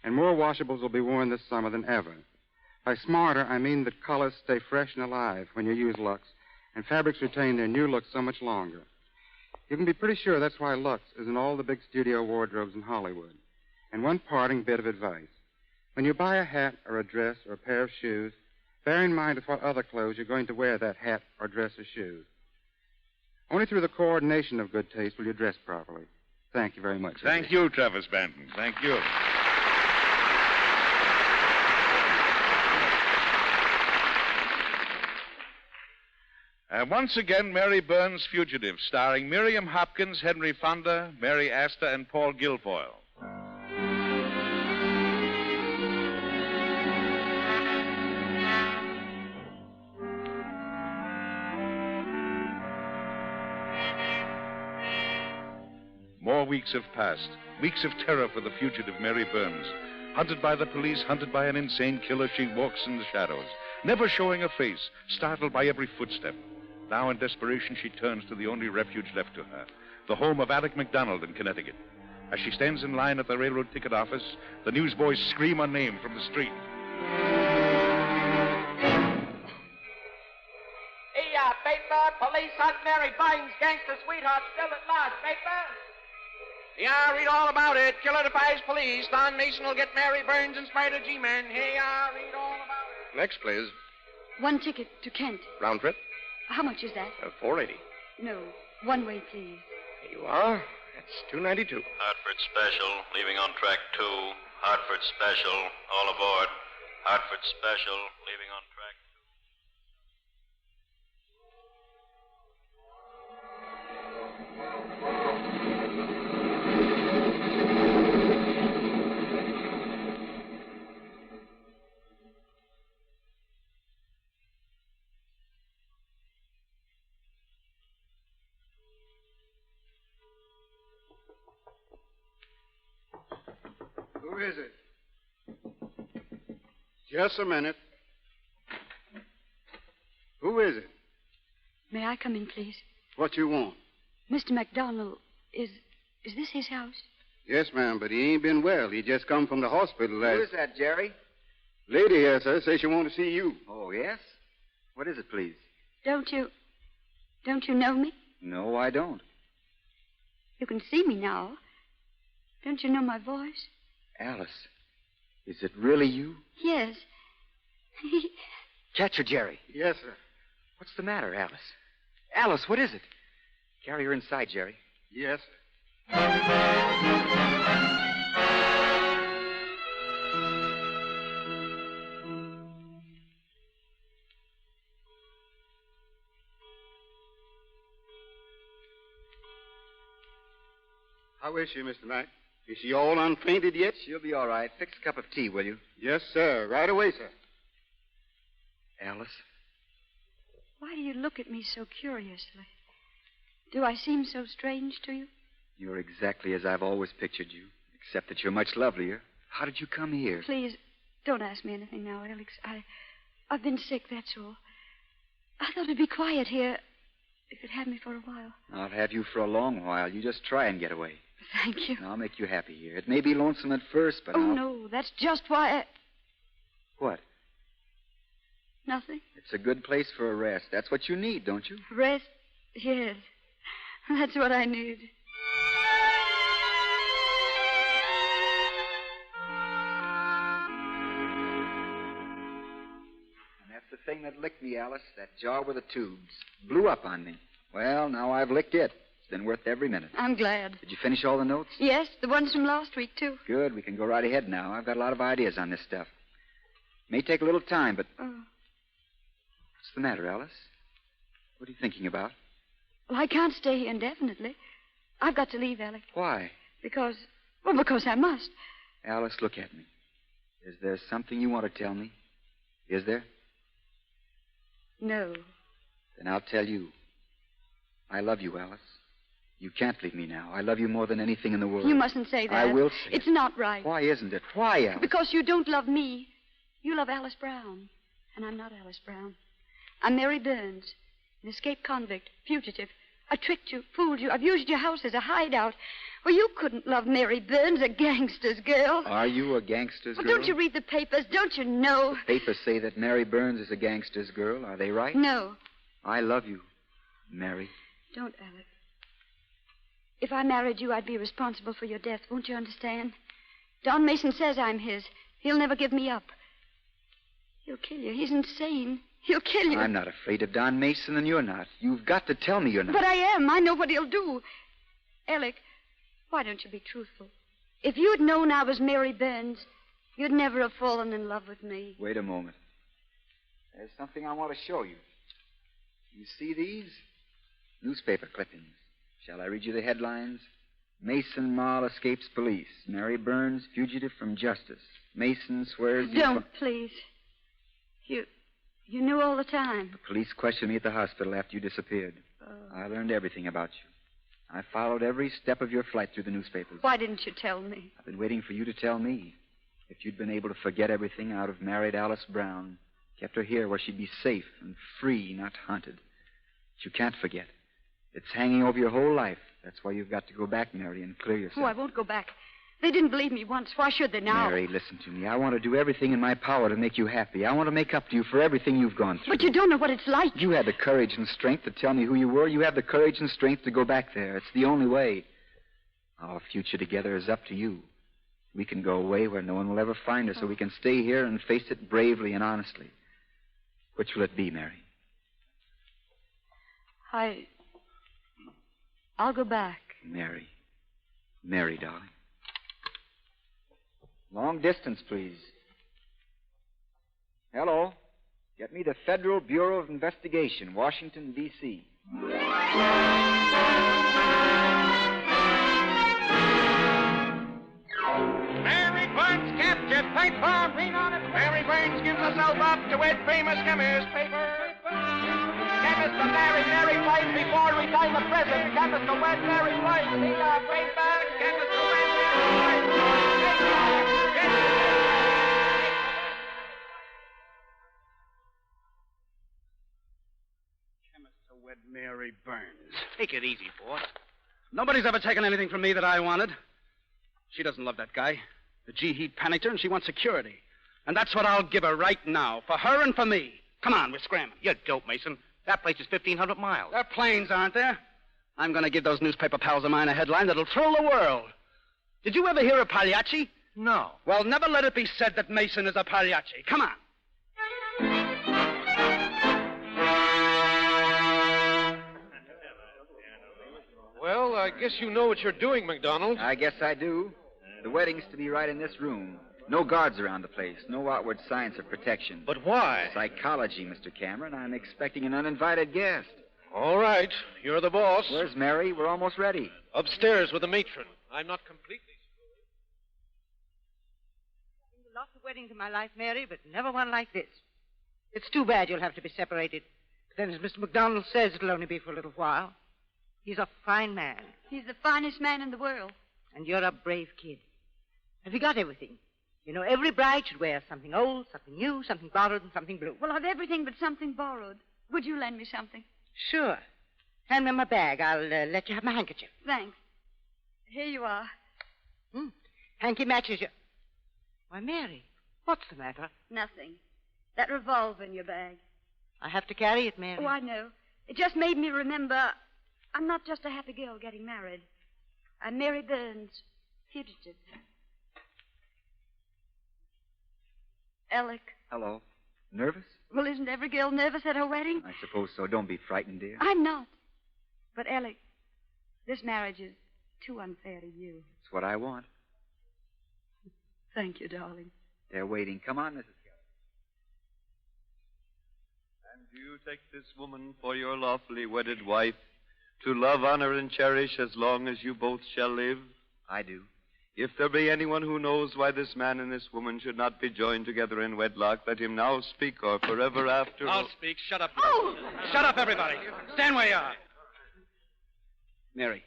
And more washables will be worn this summer than ever. By smarter, I mean that colors stay fresh and alive when you use Lux, and fabrics retain their new look so much longer. You can be pretty sure that's why Lux is in all the big studio wardrobes in Hollywood. And one parting bit of advice. When you buy a hat or a dress or a pair of shoes, bear in mind with what other clothes you're going to wear that hat or dress or shoes. Only through the coordination of good taste will you dress properly. Thank you very much. Thank you, Travis Banton. Thank you. And once again, Mary Burns' Fugitive, starring Miriam Hopkins, Henry Fonda, Mary Astor, and Paul Guilfoyle. More weeks have passed. Weeks of terror for the fugitive Mary Burns. Hunted by the police, hunted by an insane killer, she walks in the shadows, never showing a face, startled by every footstep. Now, in desperation, she turns to the only refuge left to her, the home of Alec McDonald in Connecticut. As she stands in line at the railroad ticket office, the newsboys scream her name from the street. Hey, paper, police hunt Mary Burns, gangster sweetheart, still at large, paper. Yeah, read all about it. Killer defies police. Don Mason will get Mary Burns in spite of G-Men. Hey, read all about it. Next, please. One ticket to Kent. Round trip? How much is that? $4.80. No, one way, please. Here you are. That's $2.92. Hartford Special, leaving on track 2. Hartford Special, all aboard. Hartford Special, leaving on track 2. Who is it? Just a minute. Who is it? May I come in, please? What you want? Mr. McDonald, is this his house? Yes, ma'am, but he ain't been well. He just come from the hospital last... Who is that, Jerry? Lady here, sir, says she want to see you. Oh, yes? What is it, please? Don't you know me? No, I don't. You can see me now. Don't you know my voice? Alice, is it really you? Yes. Catch her, Jerry. Yes, sir. What's the matter, Alice? Alice, what is it? Carry her inside, Jerry. Yes, How is she, Mr. Knight? Is she all unfainted yet? She'll be all right. Fix a cup of tea, will you? Yes, sir. Right away, sir. Alice? Why do you look at me so curiously? Do I seem so strange to you? You're exactly as I've always pictured you, except that you're much lovelier. How did you come here? Please, don't ask me anything now, Alex. I've been sick, that's all. I thought it'd be quiet here if you'd have me for a while. I'll have you for a long while. You just try and get away. Thank you. I'll make you happy here. It may be lonesome at first, but no, that's just why What? Nothing. It's a good place for a rest. That's what you need, don't you? Rest? Yes. That's what I need. And that's the thing that licked me, Alice. That jar with the tubes. Blew up on me. Well, now I've licked it. It's been worth every minute. I'm glad. Did you finish all the notes? Yes, the ones from last week, too. Good. We can go right ahead now. I've got a lot of ideas on this stuff. May take a little time, but... Oh. What's the matter, Alice? What are you thinking about? Well, I can't stay here indefinitely. I've got to leave, Alec. Why? Because I must. Alice, look at me. Is there something you want to tell me? Is there? No. Then I'll tell you. I love you, Alice. You can't leave me now. I love you more than anything in the world. You mustn't say that. I will say It's not right. Why isn't it? Why, Alice? Because you don't love me. You love Alice Brown. And I'm not Alice Brown. I'm Mary Burns, an escaped convict, fugitive. I tricked you, fooled you. I've used your house as a hideout. Well, you couldn't love Mary Burns, a gangster's girl. Are you a gangster's girl? Don't you read the papers? Don't you know? The papers say that Mary Burns is a gangster's girl. Are they right? No. I love you, Mary. Don't, Alec. If I married you, I'd be responsible for your death. Won't you understand? Don Mason says I'm his. He'll never give me up. He'll kill you. He's insane. He'll kill you. I'm not afraid of Don Mason, and you're not. You've got to tell me you're not. But I am. I know what he'll do. Alec, why don't you be truthful? If you'd known I was Mary Burns, you'd never have fallen in love with me. Wait a moment. There's something I want to show you. You see these? Newspaper clippings. Shall I read you the headlines? Mason Mall escapes police. Mary Burns, fugitive from justice. Mason swears... Don't, please. You knew all the time. The police questioned me at the hospital after you disappeared. Oh. I learned everything about you. I followed every step of your flight through the newspapers. Why didn't you tell me? I've been waiting for you to tell me. If you'd been able to forget everything, I would have married Alice Brown, kept her here where she'd be safe and free, not hunted. But you can't forget. It's hanging over your whole life. That's why you've got to go back, Mary, and clear yourself. Oh, I won't go back. They didn't believe me once. Why should they now? Mary, listen to me. I want to do everything in my power to make you happy. I want to make up to you for everything you've gone through. But you don't know what it's like. You had the courage and strength to tell me who you were. You have the courage and strength to go back there. It's the only way. Our future together is up to you. We can go away where no one will ever find us, or we can stay here and face it bravely and honestly. Which will it be, Mary? I'll go back. Mary. Mary, darling. Long distance, please. Hello. Get me the Federal Bureau of Investigation, Washington, D.C. Mary Burns captured. Pipe green on it. Mary Burns gives herself up to wed famous chemist. Paper. Chemist to marry Mary White before resign the prison. Chemist to wed Mary White. Paper. Chemist to wed Mary White. Wed Mary Burns. Take it easy, boss. Nobody's ever taken anything from me that I wanted. She doesn't love that guy. The G-Heat panicked her, and she wants security. And that's what I'll give her right now, for her and for me. Come on, we're scrambling. You dope, Mason. That place is 1,500 miles. There are planes, aren't there? I'm going to give those newspaper pals of mine a headline that'll thrill the world. Did you ever hear of Pagliacci? No. Well, never let it be said that Mason is a Pagliacci. Come on. Well, I guess you know what you're doing, McDonald. I guess I do. The wedding's to be right in this room. No guards around the place. No outward signs of protection. But why? Psychology, Mr. Cameron. I'm expecting an uninvited guest. All right. You're the boss. Where's Mary? We're almost ready. Upstairs with the matron. I'm not completely... I've been to lots of weddings in my life, Mary, but never one like this. It's too bad you'll have to be separated. But then, as Mr. McDonald says, it'll only be for a little while. He's a fine man. He's the finest man in the world. And you're a brave kid. Have you got everything? You know, every bride should wear something old, something new, something borrowed, and something blue. Well, I've everything but something borrowed. Would you lend me something? Sure. Hand me my bag. I'll let you have my handkerchief. Thanks. Here you are. Hanky matches you. Why, Mary, what's the matter? Nothing. That revolver in your bag. I have to carry it, Mary. Oh, I know. It just made me remember I'm not just a happy girl getting married. I'm Mary Burns, fugitive. Alec. Hello. Nervous? Well, isn't every girl nervous at her wedding? I suppose so. Don't be frightened, dear. I'm not. But, Alec, this marriage is too unfair to you. It's what I want. Thank you, darling. They're waiting. Come on, Mrs. Kelly. And do you take this woman for your lawfully wedded wife, to love, honor, and cherish as long as you both shall live? I do. If there be anyone who knows why this man and this woman should not be joined together in wedlock, let him now speak, or forever after... I'll speak. Shut up. Oh! Shut up, everybody. Stand where you are. Mary,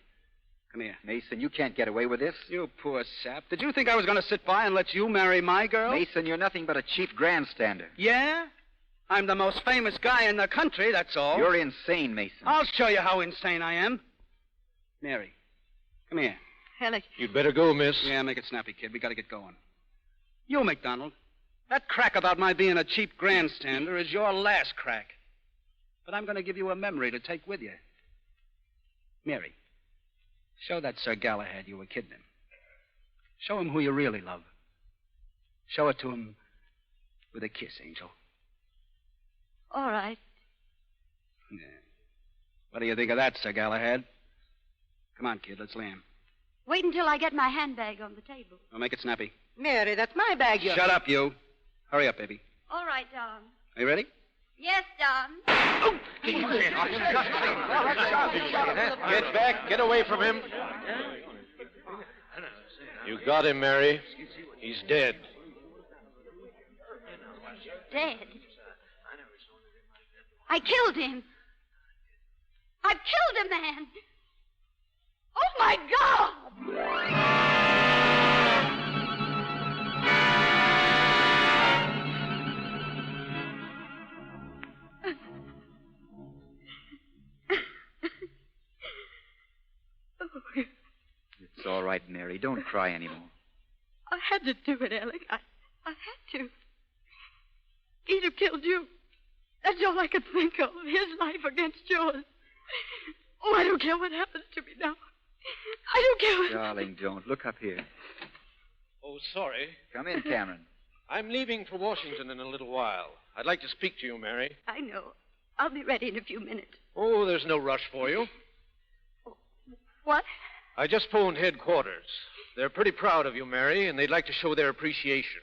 come here. Mason, you can't get away with this. You poor sap. Did you think I was going to sit by and let you marry my girl? Mason, you're nothing but a cheap grandstander. Yeah? I'm the most famous guy in the country, that's all. You're insane, Mason. I'll show you how insane I am. Mary, come here. Alec. You'd better go, miss. Yeah, make it snappy, kid. We got to get going. You, McDonald, that crack about my being a cheap grandstander is your last crack. But I'm going to give you a memory to take with you. Mary, show that Sir Galahad you were kidding him. Show him who you really love. Show it to him with a kiss, Angel. All right. Yeah. What do you think of that, Sir Galahad? Come on, kid, let's lay him. Wait until I get my handbag on the table. We'll make it snappy. Mary, that's my bag. Shut up, you. Hurry up, baby. All right, Don. Are you ready? Yes, Don. Get back. Get away from him. You got him, Mary. He's dead. Dead. I killed him. I killed a man. Oh, my God! It's all right, Mary. Don't cry anymore. I had to do it, Alec. I had to. He'd have killed you. That's all I could think of. His life against yours. Oh, I don't care what happens to me now. I don't care what... Darling, don't. Look up here. Oh, sorry. Come in, Cameron. I'm leaving for Washington in a little while. I'd like to speak to you, Mary. I know. I'll be ready in a few minutes. Oh, there's no rush for you. What? I just phoned headquarters. They're pretty proud of you, Mary, and they'd like to show their appreciation.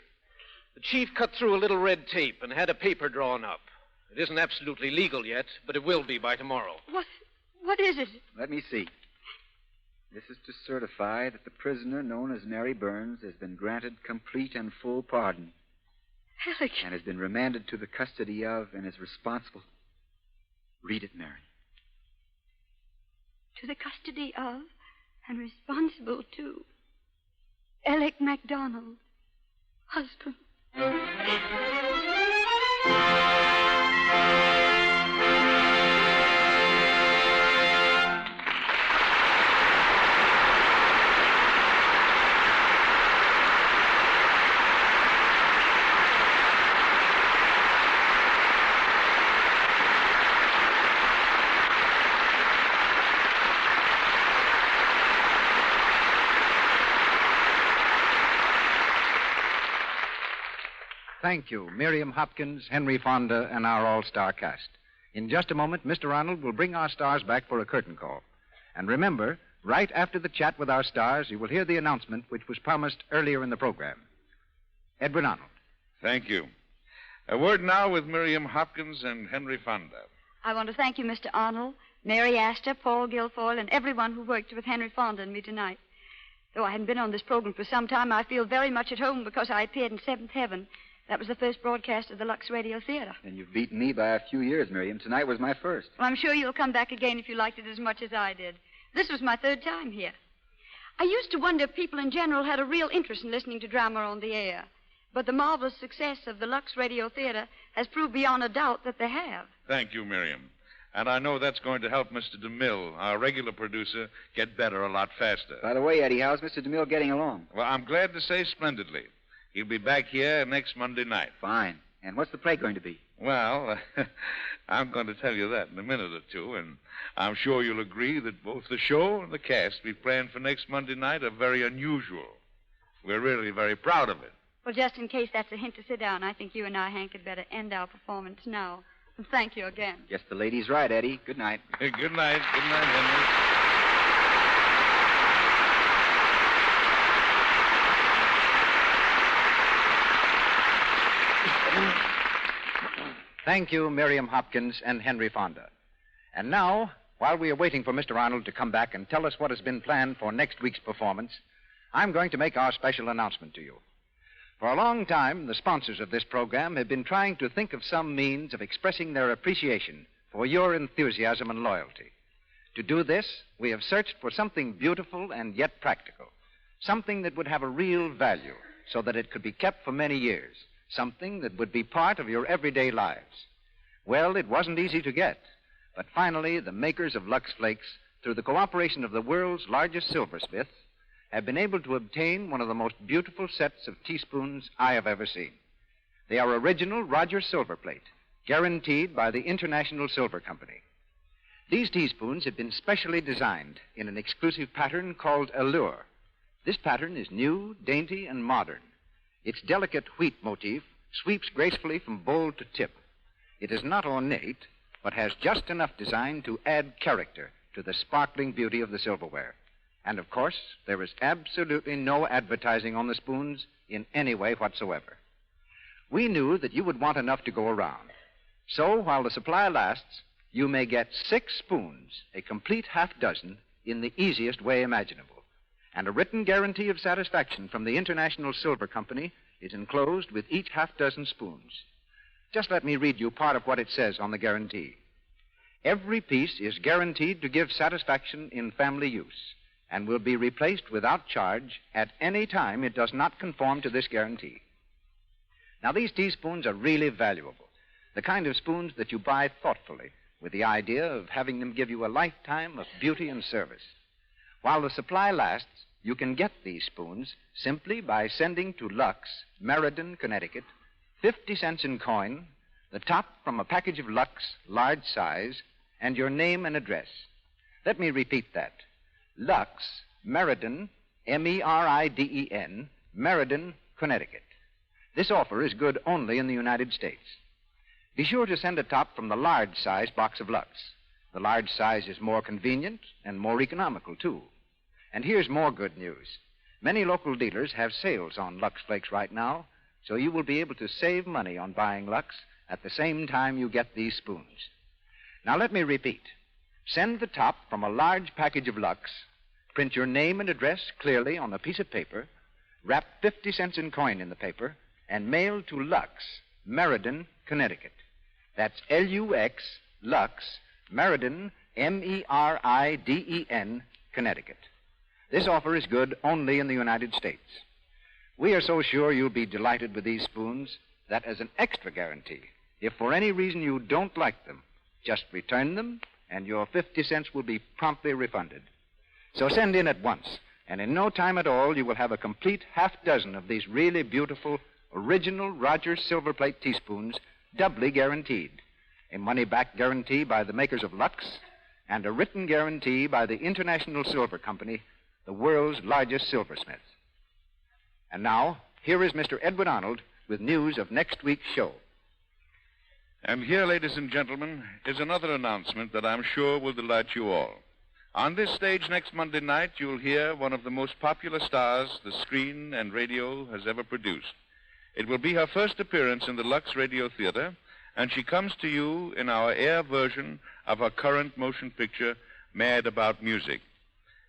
The chief cut through a little red tape and had a paper drawn up. It isn't absolutely legal yet, but it will be by tomorrow. What is it? Let me see. This is to certify that the prisoner known as Mary Burns has been granted complete and full pardon. Alec. And has been remanded to the custody of and is responsible. Read it, Mary. To the custody of and responsible to Alec MacDonald, husband. Thank you, Miriam Hopkins, Henry Fonda, and our all-star cast. In just a moment, Mr. Arnold will bring our stars back for a curtain call. And remember, right after the chat with our stars, you will hear the announcement which was promised earlier in the program. Edwin Arnold. Thank you. A word now with Miriam Hopkins and Henry Fonda. I want to thank you, Mr. Arnold, Mary Astor, Paul Guilfoyle, and everyone who worked with Henry Fonda and me tonight. Though I hadn't been on this program for some time, I feel very much at home because I appeared in Seventh Heaven. That was the first broadcast of the Lux Radio Theater. And you've beaten me by a few years, Miriam. Tonight was my first. Well, I'm sure you'll come back again if you liked it as much as I did. This was my third time here. I used to wonder if people in general had a real interest in listening to drama on the air. But the marvelous success of the Lux Radio Theater has proved beyond a doubt that they have. Thank you, Miriam. And I know that's going to help Mr. DeMille, our regular producer, get better a lot faster. By the way, Eddie, how's Mr. DeMille getting along? Well, I'm glad to say splendidly. He'll be back here next Monday night. Fine. And what's the play going to be? Well, I'm going to tell you that in a minute or two, and I'm sure you'll agree that both the show and the cast we've planned for next Monday night are very unusual. We're really very proud of it. Well, just in case that's a hint to sit down, I think you and I, Hank, had better end our performance now. And thank you again. Guess the lady's right, Eddie. Good night. Good night. Good night, Henry. Thank you, Miriam Hopkins and Henry Fonda. And now, while we are waiting for Mr. Arnold to come back and tell us what has been planned for next week's performance, I'm going to make our special announcement to you. For a long time, the sponsors of this program have been trying to think of some means of expressing their appreciation for your enthusiasm and loyalty. To do this, we have searched for something beautiful and yet practical, something that would have a real value so that it could be kept for many years. Something that would be part of your everyday lives. Well, it wasn't easy to get, but finally the makers of Lux Flakes, through the cooperation of the world's largest silversmiths, have been able to obtain one of the most beautiful sets of teaspoons I have ever seen. They are original Roger silver plate, guaranteed by the International Silver Company. These teaspoons have been specially designed in an exclusive pattern called Allure. This pattern is new, dainty, and modern. Its delicate wheat motif sweeps gracefully from bowl to tip. It is not ornate, but has just enough design to add character to the sparkling beauty of the silverware. And, of course, there is absolutely no advertising on the spoons in any way whatsoever. We knew that you would want enough to go around. So, while the supply lasts, you may get 6 spoons, a complete half dozen, in the easiest way imaginable. And a written guarantee of satisfaction from the International Silver Company is enclosed with each half dozen spoons. Just let me read you part of what it says on the guarantee. Every piece is guaranteed to give satisfaction in family use and will be replaced without charge at any time it does not conform to this guarantee. Now, these teaspoons are really valuable, the kind of spoons that you buy thoughtfully with the idea of having them give you a lifetime of beauty and service. While the supply lasts, you can get these spoons simply by sending to Lux, Meriden, Connecticut, 50 cents in coin, the top from a package of Lux, large size, and your name and address. Let me repeat that. Lux, Meriden, M-E-R-I-D-E-N, Meriden, Connecticut. This offer is good only in the United States. Be sure to send a top from the large size box of Lux. The large size is more convenient and more economical, too. And here's more good news. Many local dealers have sales on Lux Flakes right now, so you will be able to save money on buying Lux at the same time you get these spoons. Now, let me repeat. Send the top from a large package of Lux, print your name and address clearly on a piece of paper, wrap 50 cents in coin in the paper, and mail to Lux, Meriden, Connecticut. That's L-U-X, Lux, Meriden, M-E-R-I-D-E-N, Connecticut. This offer is good only in the United States. We are so sure you'll be delighted with these spoons that as an extra guarantee, if for any reason you don't like them, just return them and your 50 cents will be promptly refunded. So send in at once, and in no time at all you will have a complete half dozen of these really beautiful, original Rogers silver plate teaspoons, doubly guaranteed. A money-back guarantee by the makers of Lux, and a written guarantee by the International Silver Company, the world's largest silversmith. And now, here is Mr. Edward Arnold with news of next week's show. And here, ladies and gentlemen, is another announcement that I'm sure will delight you all. On this stage next Monday night, you'll hear one of the most popular stars the screen and radio has ever produced. It will be her first appearance in the Lux Radio Theater, and she comes to you in our air version of her current motion picture, Mad About Music,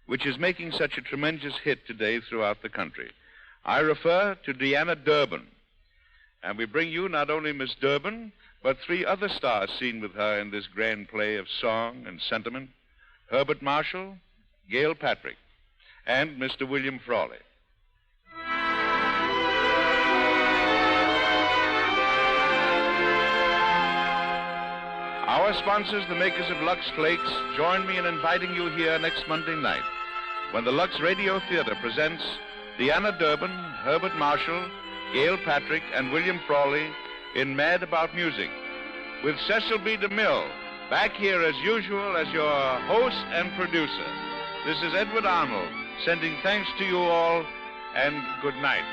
which is making such a tremendous hit today throughout the country. I refer to Deanna Durbin. And we bring you not only Miss Durbin, but 3 other stars seen with her in this grand play of song and sentiment: Herbert Marshall, Gail Patrick, and Mr. William Frawley. Our sponsors, the makers of Lux Flakes, join me in inviting you here next Monday night when the Lux Radio Theater presents Deanna Durbin, Herbert Marshall, Gail Patrick, and William Frawley in Mad About Music, with Cecil B. DeMille back here as usual as your host and producer. This is Edward Arnold sending thanks to you all, and good night.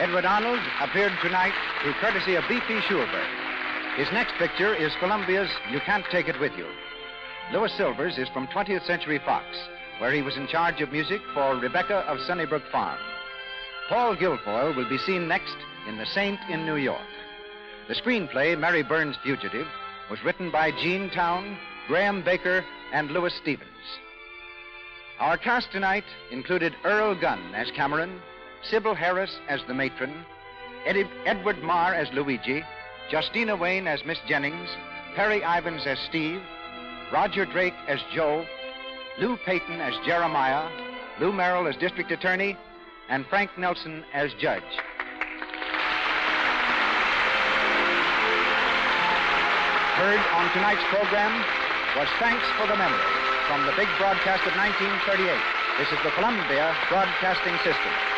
Edward Arnold appeared tonight through courtesy of B.P. Schulberg. His next picture is Columbia's You Can't Take It With You. Louis Silvers is from 20th Century Fox, where he was in charge of music for Rebecca of Sunnybrook Farm. Paul Guilfoyle will be seen next in The Saint in New York. The screenplay, Mary Burns' Fugitive, was written by Gene Town, Graham Baker, and Louis Stevens. Our cast tonight included Earl Gunn as Cameron, Sybil Harris as the matron, Edward Marr as Luigi, Justina Wayne as Miss Jennings, Perry Ivans as Steve, Roger Drake as Joe, Lou Payton as Jeremiah, Lou Merrill as District Attorney, and Frank Nelson as Judge. Heard on tonight's program was Thanks for the Memory from the big broadcast of 1938. This is the Columbia Broadcasting System.